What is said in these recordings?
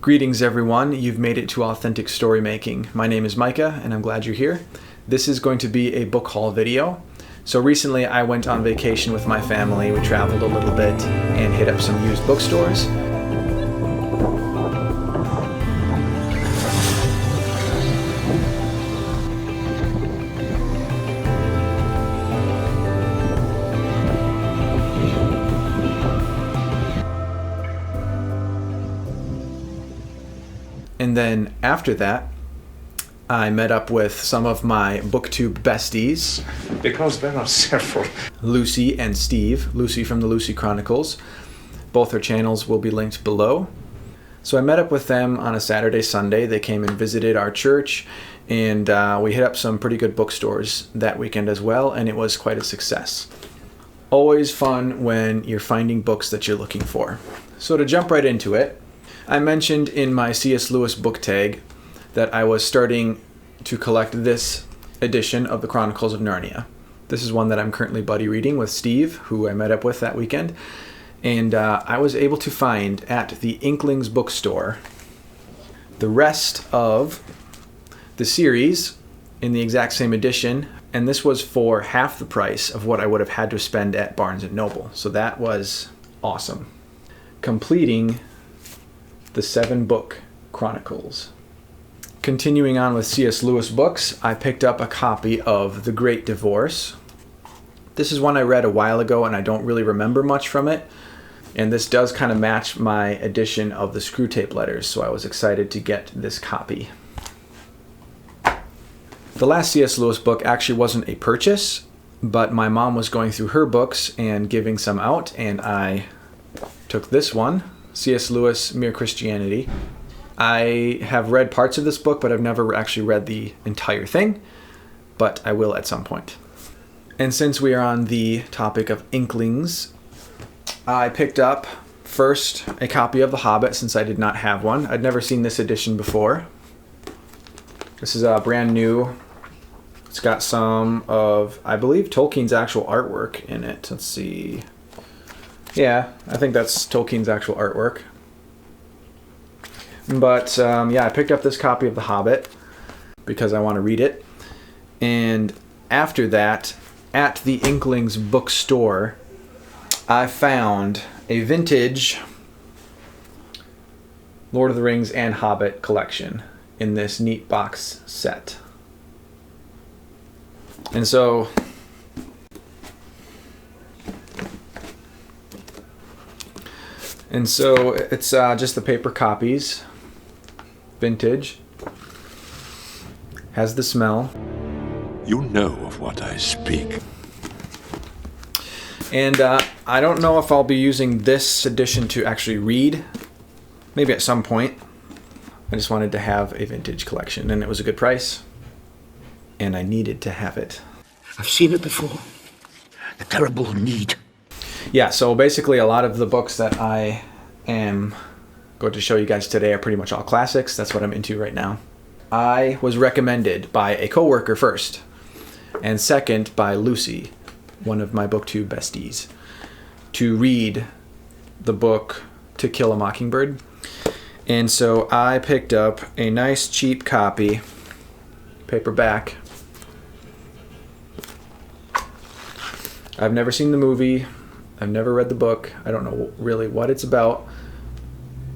Greetings everyone, you've made it to Authentic Story Making. My name is Micah and I'm glad you're here. This is going to be a book haul video. So recently I went on vacation with my family, we traveled a little bit and hit up some used bookstores. And then after that, I met up with some of my BookTube besties. Because there are several. Lucy and Steve. Lucy from the Lucy Chronicles. Both their channels will be linked below. So I met up with them on a Saturday, Sunday. They came and visited our church, and we hit up some pretty good bookstores that weekend as well, and it was quite a success. Always fun when you're finding books that you're looking for. So to jump right into it, I mentioned in my C.S. Lewis book tag that I was starting to collect this edition of the Chronicles of Narnia. This is one that I'm currently buddy reading with Steve, who I met up with that weekend. And I was able to find at the Inklings bookstore the rest of the series in the exact same edition. And this was for half the price of what I would have had to spend at Barnes & Noble. So that was awesome. Completing the 7-book Chronicles. Continuing on with C.S. Lewis books, I picked up a copy of The Great Divorce. This is one I read a while ago and I don't really remember much from it. And this does kind of match my edition of the Screwtape Letters, so I was excited to get this copy. The last C.S. Lewis book actually wasn't a purchase, but my mom was going through her books and giving some out, and I took this one. C.S. Lewis, Mere Christianity. I have read parts of this book, but I've never actually read the entire thing, but I will at some point. And since we are on the topic of Inklings, I picked up first a copy of The Hobbit since I did not have one. I'd never seen this edition before. This is brand new. It's got some of, I believe, Tolkien's actual artwork in it. Let's see. Yeah, I think that's Tolkien's actual artwork. But yeah, I picked up this copy of The Hobbit because I want to read it. And after that, at the Inklings bookstore, I found a vintage Lord of the Rings and Hobbit collection in this neat box set. And so it's just the paper copies, vintage, has the smell. You know of what I speak. And I don't know if I'll be using this edition to actually read, maybe at some point. I just wanted to have a vintage collection, and it was a good price, and I needed to have it. I've seen it before. The terrible need. Yeah, so basically a lot of the books that I am going to show you guys today are pretty much all classics. That's what I'm into right now. I was recommended by a coworker first, and second by Lucy, one of my BookTube besties, to read the book To Kill a Mockingbird. And so I picked up a nice cheap copy, paperback. I've never seen the movie. I've never read the book. I don't know really what it's about,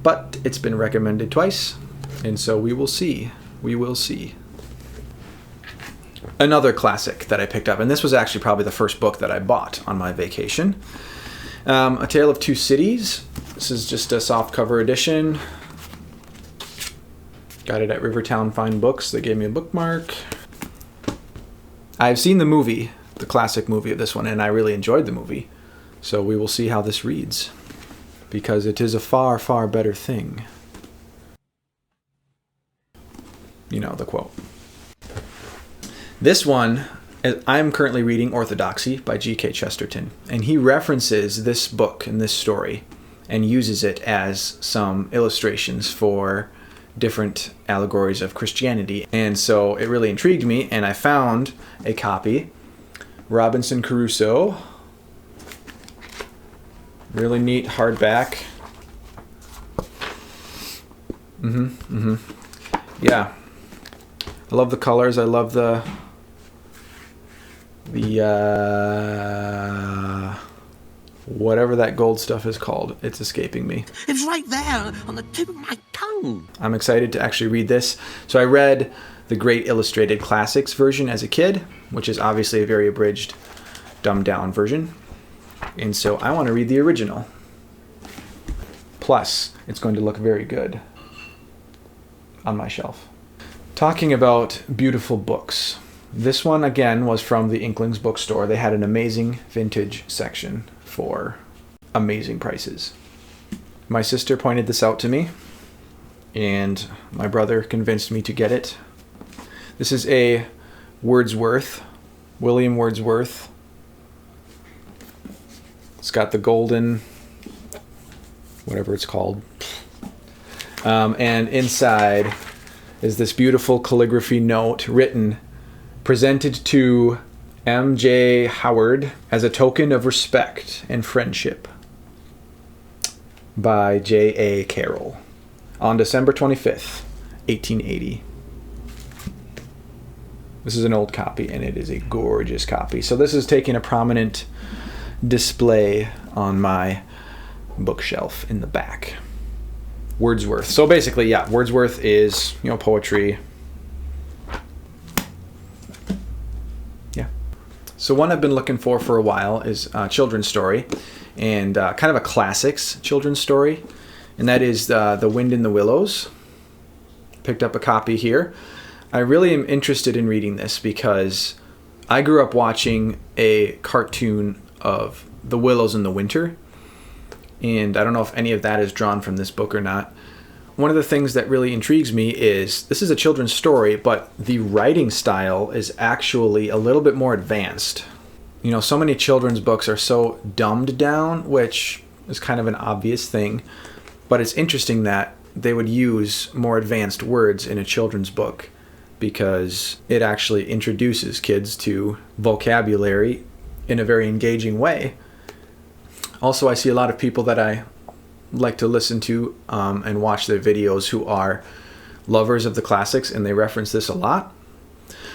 but it's been recommended twice, and so we will see. We will see. Another classic that I picked up, and this was actually probably the first book that I bought on my vacation. A Tale of Two Cities. This is just a softcover edition. Got it at Rivertown Fine Books. They gave me a bookmark. I've seen the movie, the classic movie of this one, and I really enjoyed the movie. So we will see how this reads, because it is a far, far better thing. You know the quote. This one, I'm currently reading Orthodoxy by G.K. Chesterton, and he references this book and this story and uses it as some illustrations for different allegories of Christianity. And so it really intrigued me, and I found a copy, Robinson Crusoe. Really neat hardback. Yeah. I love the colors. I love the whatever that gold stuff is called. It's escaping me. It's right there on the tip of my tongue. I'm excited to actually read this. So I read the Great Illustrated Classics version as a kid, which is obviously a very abridged, dumbed down version. And so I want to read the original. Plus, it's going to look very good on my shelf. Talking about beautiful books. This one, again, was from the Inklings bookstore. They had an amazing vintage section for amazing prices. My sister pointed this out to me, and my brother convinced me to get it. This is a Wordsworth, William Wordsworth. It's got the golden, whatever it's called. And inside is this beautiful calligraphy note written, presented to M.J. Howard as a token of respect and friendship by J.A. Carroll on December 25th, 1880. This is an old copy, and it is a gorgeous copy. So this is taking a prominent display on my bookshelf in the back. Wordsworth. So basically, yeah, Wordsworth is, poetry. Yeah. So one I've been looking for a while is a children's story, and kind of a classics children's story, and that is The Wind in the Willows. Picked up a copy here. I really am interested in reading this because I grew up watching a cartoon of the Willows in the winter, and I don't know if any of that is drawn from this book or not. One of the things that really intrigues me is this is a children's story, but the writing style is actually a little bit more advanced. So many children's books are so dumbed down, which is kind of an obvious thing, but it's interesting that they would use more advanced words in a children's book because it actually introduces kids to vocabulary in a very engaging way. Also, I see a lot of people that I like to listen to and watch their videos who are lovers of the classics, and they reference this a lot.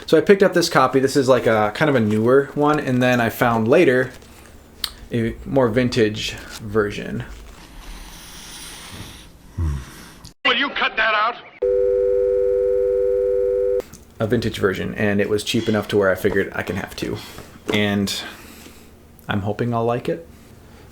So I picked up this copy. This is like a kind of a newer one, and then I found later a more vintage version. Will you cut that out? A vintage version, and it was cheap enough to where I figured I can have two. And I'm hoping I'll like it.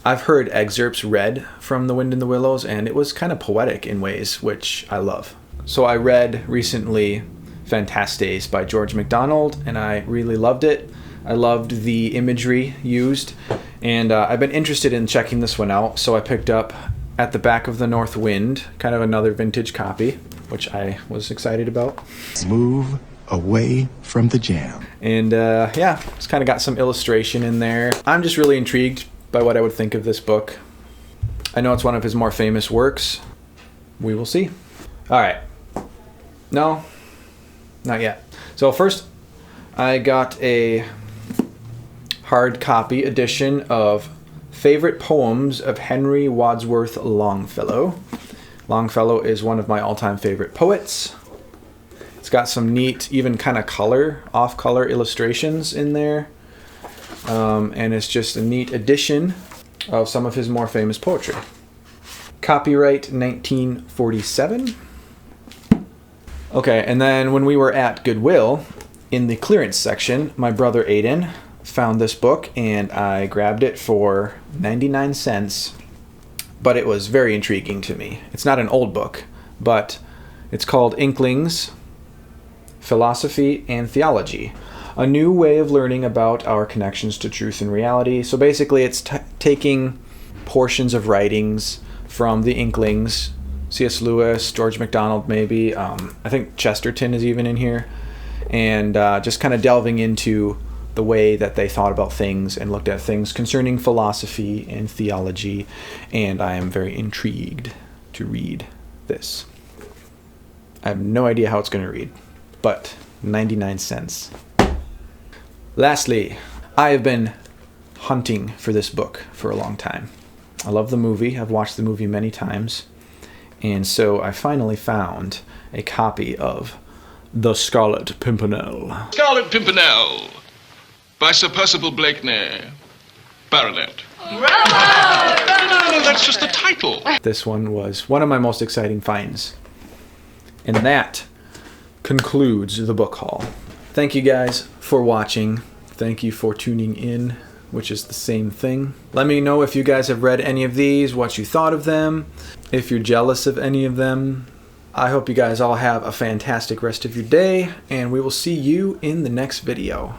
I've heard excerpts read from The Wind in the Willows, and it was kind of poetic in ways, which I love. So I read recently Fantastes by George MacDonald, and I really loved it. I loved the imagery used, and I've been interested in checking this one out, so I picked up At the Back of the North Wind, kind of another vintage copy, which I was excited about. Move away from the jam. And yeah, it's kind of got some illustration in there. I'm just really intrigued by what I would think of this book. I know it's one of his more famous works. We will see. All right. No, not yet. So first, I got a hard copy edition of Favorite Poems of Henry Wadsworth Longfellow. Longfellow is one of my all-time favorite poets. It's got some neat, even kind of off-color illustrations in there. And it's just a neat edition of some of his more famous poetry. Copyright 1947. Okay, and then when we were at Goodwill, in the clearance section, my brother Aiden found this book, and I grabbed it for 99 cents. But it was very intriguing to me. It's not an old book, but it's called Inklings, Philosophy and Theology. A new way of learning about our connections to truth and reality. So basically it's taking portions of writings from the Inklings, C.S. Lewis, George MacDonald maybe, I think Chesterton is even in here, and just kind of delving into the way that they thought about things and looked at things concerning philosophy and theology, and I am very intrigued to read this. I have no idea how it's going to read, but 99 cents. Lastly, I have been hunting for this book for a long time. I love the movie. I've watched the movie many times. And so I finally found a copy of The Scarlet Pimpernel. Scarlet Pimpernel by Sir Percival Blakeney, Baronet. No, that's just the title. This one was one of my most exciting finds. And that concludes the book haul. Thank you guys for watching. Thank you for tuning in, which is the same thing. Let me know if you guys have read any of these, what you thought of them, if you're jealous of any of them. I hope you guys all have a fantastic rest of your day, and we will see you in the next video.